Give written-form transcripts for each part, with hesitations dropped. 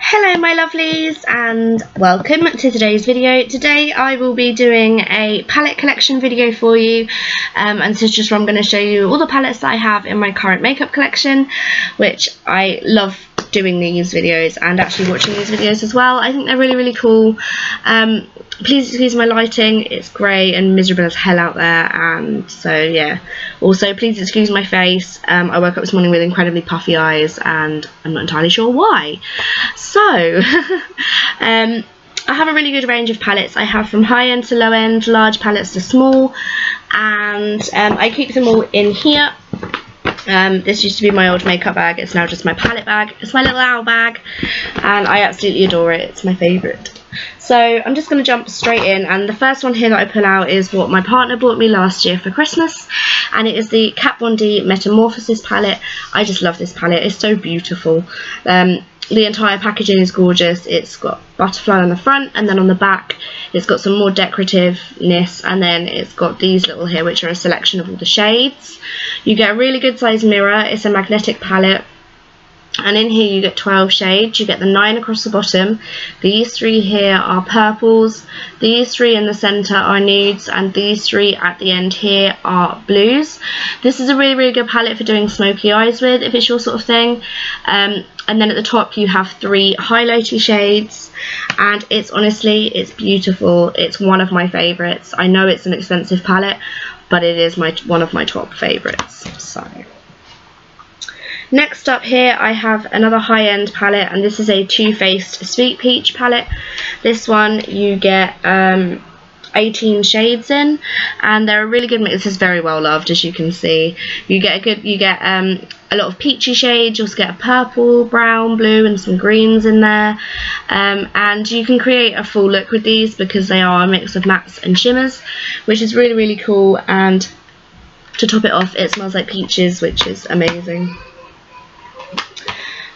Hello my lovelies and welcome to today's video. Today I will be doing a palette collection video for you and this is just where I'm going to show you all the palettes that I have in my current makeup collection, which I love doing these videos and actually watching these videos as well. I think they're really cool. Please excuse my lighting, it's grey and miserable as hell out there, and so yeah. Also please excuse my face. I woke up this morning with incredibly puffy eyes and I'm not entirely sure why. So I have a really good range of palettes. I have from high end to low end, large palettes to small, and I keep them all in here. This used to be my old makeup bag, it's now just my palette bag. It's my little owl bag and I absolutely adore it, it's my favourite. So I'm just going to jump straight in, and the first one here that I pull out is what my partner bought me last year for Christmas, and it is the Kat Von D Metamorphosis palette. I just love this palette, it's so beautiful. The entire packaging is gorgeous. It's got butterfly on the front, and then on the back it's got some more decorativeness, and then it's got these little here which are a selection of all the shades. You get a really good size mirror, it's a magnetic palette, and in here you get 12 shades. You get the 9 across the bottom. These 3 here are purples, these 3 in the centre are nudes, and these 3 at the end here are blues. This is a really good palette for doing smoky eyes with, if it's your sort of thing. And then at the top you have 3 highlighty shades, and it's beautiful. It's one of my favourites. I know it's an expensive palette, but it is one of my top favourites. So next up here I have another high-end palette, and this is a Too Faced Sweet Peach palette. This one you get 18 shades in, and they're a really good mix. This is very well loved, as you can see. You get a lot of peachy shades. You also get a purple, brown, blue, and some greens in there. And you can create a full look with these because they are a mix of mattes and shimmers, which is really cool. And to top it off, it smells like peaches, which is amazing.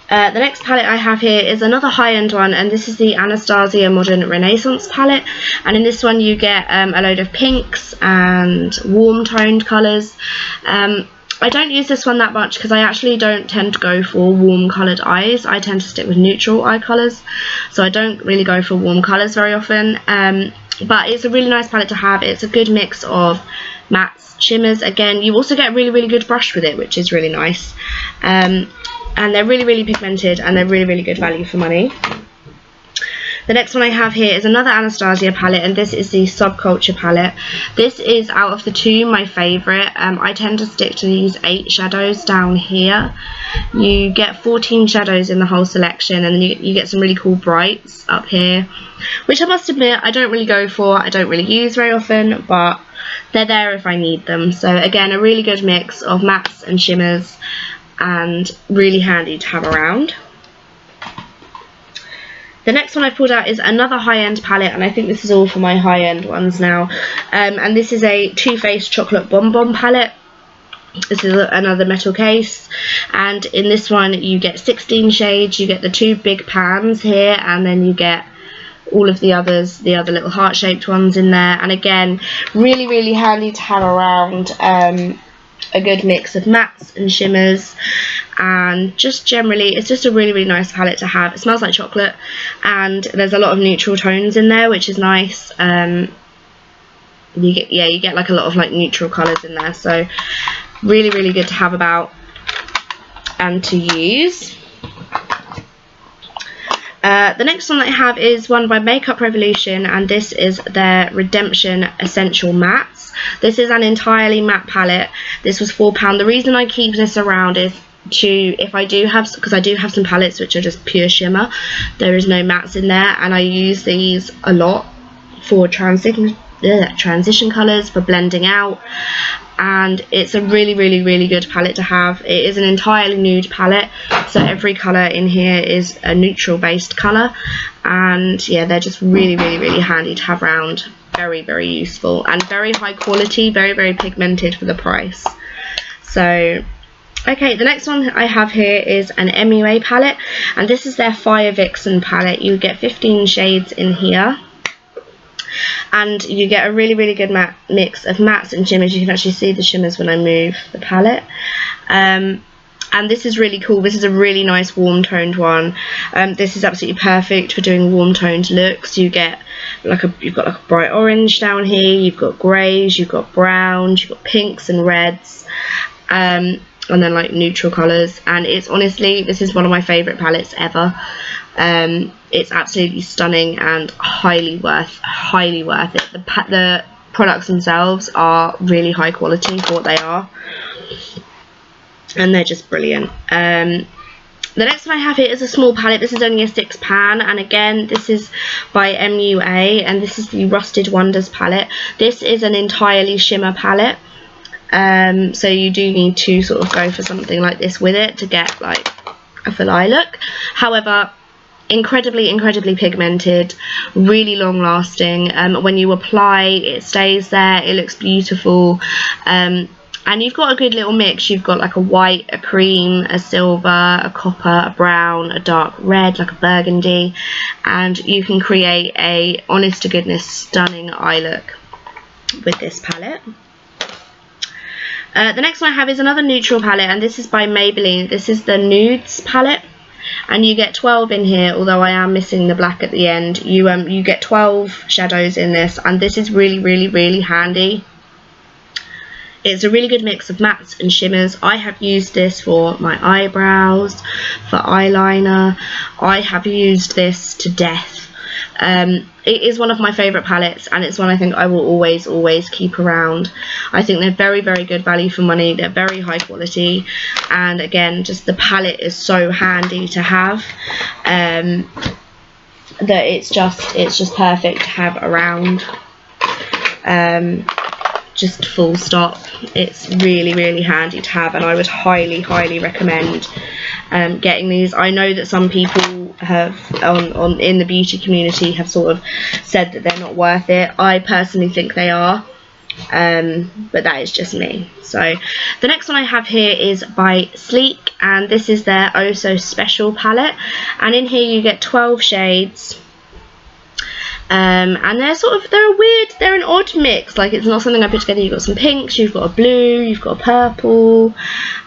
The next palette I have here is another high-end one, and this is the Anastasia Modern Renaissance palette, and in this one you get a load of pinks and warm toned colours. I don't use this one that much because I actually don't tend to go for warm coloured eyes. I tend to stick with neutral eye colours, so I don't really go for warm colours very often, but it's a really nice palette to have. It's a good mix of mattes, shimmers. Again, you also get a really good brush with it, which is really nice. And they're really pigmented, and they're really good value for money. The next one I have here is another Anastasia palette, and this is the Subculture palette. This is, out of the two, my favourite. I tend to stick to these 8 shadows down here. You get 14 shadows in the whole selection, and then you get some really cool brights up here, which I must admit I don't really go for. I don't really use very often, but they're there if I need them. So again, a really good mix of mattes and shimmers, and really handy to have around. The next one I've pulled out is another high-end palette, and I think this is all for my high-end ones now. And this is a Too Faced Chocolate Bonbon palette. This is another metal case, and in this one you get 16 shades. You get the 2 big pans here, and then you get all of the other little heart-shaped ones in there. And again, really handy to have around. A good mix of mattes and shimmers, and just generally it's just a really nice palette to have. It smells like chocolate, and there's a lot of neutral tones in there, which is nice. You get like a lot of like neutral colours in there, so really good to have about and to use. The next one that I have is one by Makeup Revolution, and this is their Redemption Essential Mattes. This is an entirely matte palette. This was £4. The reason I keep this around is because I do have some palettes which are just pure shimmer. There is no mattes in there, and I use these a lot for transition colours, for blending out, and it's a really good palette to have. It is an entirely nude palette, so every colour in here is a neutral based colour, and yeah, they're just really handy to have around. Very useful, and very high quality, very pigmented for the price. So okay, the next one I have here is an MUA palette, and this is their Fire Vixen palette. You get 15 shades in here, and you get a really good mix of mattes and shimmers. You can actually see the shimmers when I move the palette. And this is really cool. This is a really nice warm toned one. This is absolutely perfect for doing warm toned looks. You've got like a bright orange down here, you've got greys, you've got browns, you've got pinks and reds, and then like neutral colours. And it's honestly, this is one of my favourite palettes ever. It's absolutely stunning and highly worth it. The products themselves are really high quality for what they are, and they're just brilliant. The next one I have here is a small palette. This is only a 6 pan, and again this is by MUA, and this is the Rusted Wonders palette. This is an entirely shimmer palette, so you do need to sort of go for something like this with it to get like a full eye look. However, incredibly pigmented, really long lasting. When you apply, it stays there, it looks beautiful. And you've got a good little mix. You've got like a white, a cream, a silver, a copper, a brown, a dark red, like a burgundy, and you can create a honest to goodness stunning eye look with this palette. The next one I have is another neutral palette, and this is by Maybelline. This is the Nudes palette, and you get 12 in here, although I am missing the black at the end. You get 12 shadows in this, and this is really handy. It's a really good mix of mattes and shimmers. I have used this for my eyebrows, for eyeliner. I have used this to death. It is one of my favourite palettes, and it's one I think I will always keep around. I think they're very good value for money. They're very high quality, and again, just the palette is so handy to have, that it's just perfect to have around. Just full stop. It's really handy to have, and I would highly recommend getting these. I know that some people have in the beauty community have sort of said that they're not worth it. I personally think they are, but that is just me. So the next one I have here is by Sleek, and this is their Oh So Special palette, and in here you get 12 shades. And they're an odd mix. Like, it's not something I put together. You've got some pinks, you've got a blue, you've got a purple,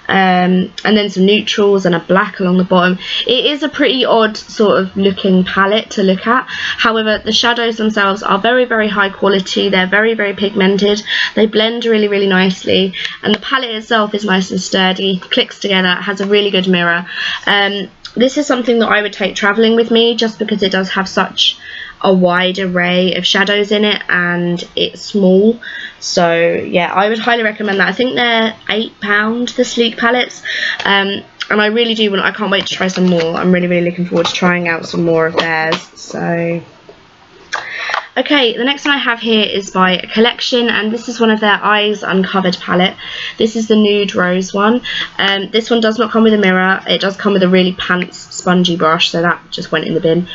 and then some neutrals and a black along the bottom. It is a pretty odd sort of looking palette to look at. However, the shadows themselves are very high quality. They're very pigmented. They blend really nicely, and the palette itself is nice and sturdy, clicks together, has a really good mirror. This is something that I would take travelling with me, just because it does have such a wide array of shadows in it, and it's small. So yeah, I would highly recommend that. I think they're £8, the Sleek palettes, and I really do I can't wait to try some more. I'm really looking forward to trying out some more of theirs. So okay, the next one I have here is by Collection, and this is one of their Eyes Uncovered palette. This is the Nude Rose one. This one does not come with a mirror. It does come with a really pants spongy brush, so that just went in the bin.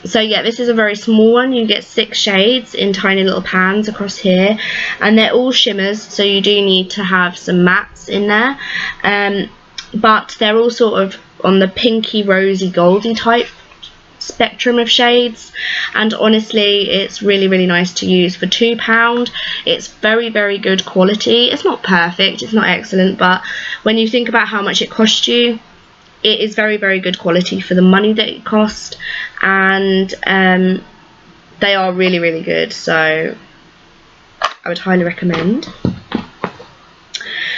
So yeah, this is a very small one. You get 6 shades in tiny little pans across here, and they're all shimmers, so you do need to have some mattes in there, but they're all sort of on the pinky rosy goldy type spectrum of shades, and honestly it's really nice to use for £2. It's very good quality. It's not perfect, it's not excellent, but when you think about how much it cost you, it is very good quality for the money that it cost, and they are really good, so I would highly recommend.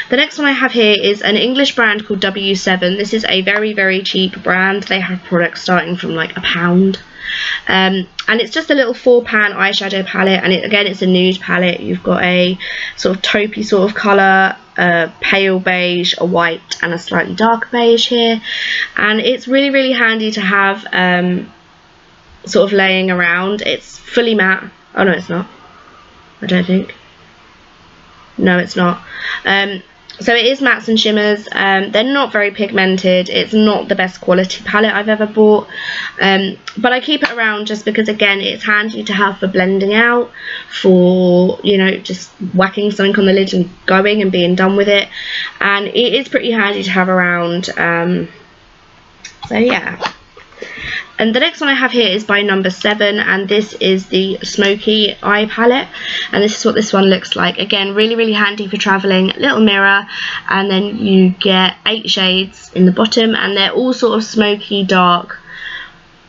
The next one I have here is an English brand called W7. This is a very cheap brand. They have products starting from like £1. And it's just a little 4-pan eyeshadow palette, and it's a nude palette. You've got a sort of taupey sort of colour, a pale beige, a white, and a slightly darker beige here, and it's really handy to have sort of laying around. It's fully matte. Oh no, it's not. I don't think. No, it's not. So it is mattes and shimmers. They're not very pigmented. It's not the best quality palette I've ever bought, but I keep it around just because, again, it's handy to have for blending out, for, you know, just whacking something on the lid and going and being done with it, and it is pretty handy to have around. So yeah. And the next one I have here is by number 7, and this is the Smokey eye palette, and this is what this one looks like. Again, really handy for travelling. Little mirror, and then you get 8 shades in the bottom, and they're all sort of smoky dark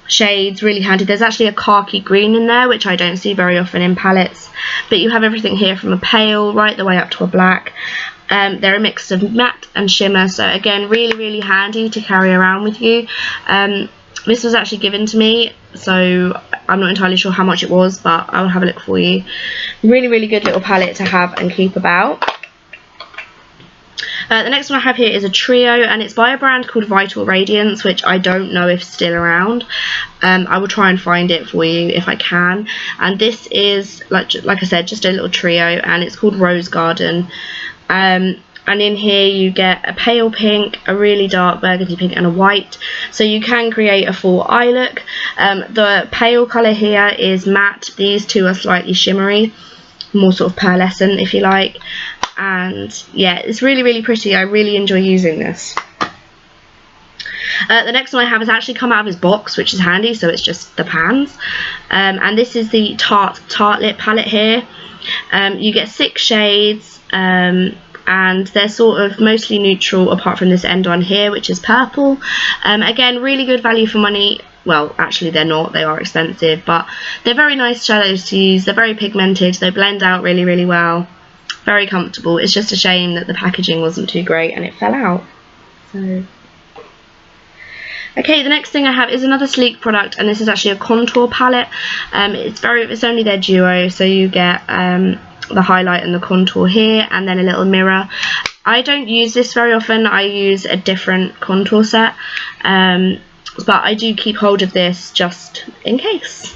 shades, really handy. There's actually a khaki green in there, which I don't see very often in palettes, but you have everything here from a pale right the way up to a black. They're a mix of matte and shimmer, so again, really handy to carry around with you. This was actually given to me, so I'm not entirely sure how much it was, but I'll have a look for you. Really good little palette to have and keep about. The next one I have here is a trio, and it's by a brand called Vital Radiance, which I don't know if it's still around. I will try and find it for you if I can. And this is, like I said, just a little trio, and it's called Rose Garden. And in here you get a pale pink, a really dark burgundy pink, and a white, so you can create a full eye look. The pale colour here is matte, these two are slightly shimmery, more sort of pearlescent if you like, and yeah, it's really pretty. I really enjoy using this. The next one I have has actually come out of his box, which is handy, so it's just the pans, and this is the Tarte Tartelette palette here. You get 6 shades, and they're sort of mostly neutral apart from this end one here, which is purple. Again, really good value for money. Well, actually they're not, they are expensive, but they're very nice shadows to use. They're very pigmented, they blend out really well, very comfortable. It's just a shame that the packaging wasn't too great and it fell out. So okay, the next thing I have is another sleek product, and this is actually a contour palette. It's only their duo, so you get the highlight and the contour here, and then a little mirror. I don't use this very often, I use a different contour set, but I do keep hold of this just in case.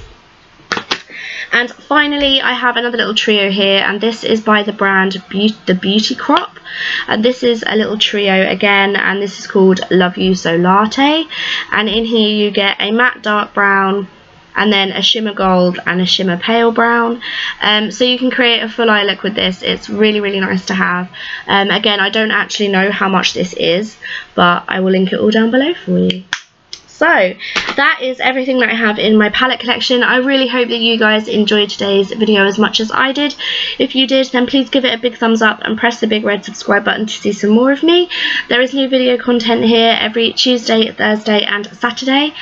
And finally I have another little trio here, and this is by the brand The Beauty Crop, and this is a little trio again, and this is called Love You So Latte, and in here you get a matte dark brown, and then a shimmer gold and a shimmer pale brown. So you can create a full eye look with this. It's really nice to have. Again, I don't actually know how much this is, but I will link it all down below for you. So that is everything that I have in my palette collection. I really hope that you guys enjoyed today's video as much as I did. If you did, then please give it a big thumbs up and press the big red subscribe button to see some more of me. There is new video content here every Tuesday, Thursday and Saturday.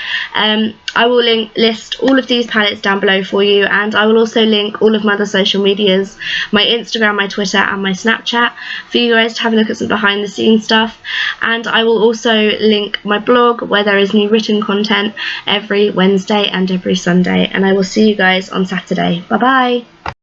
I will list all of these palettes down below for you, and I will also link all of my other social medias, my Instagram, my Twitter and my Snapchat, for you guys to have a look at some behind the scenes stuff. And I will also link my blog, where there is new written content every Wednesday and every Sunday, and I will see you guys on Saturday. Bye bye.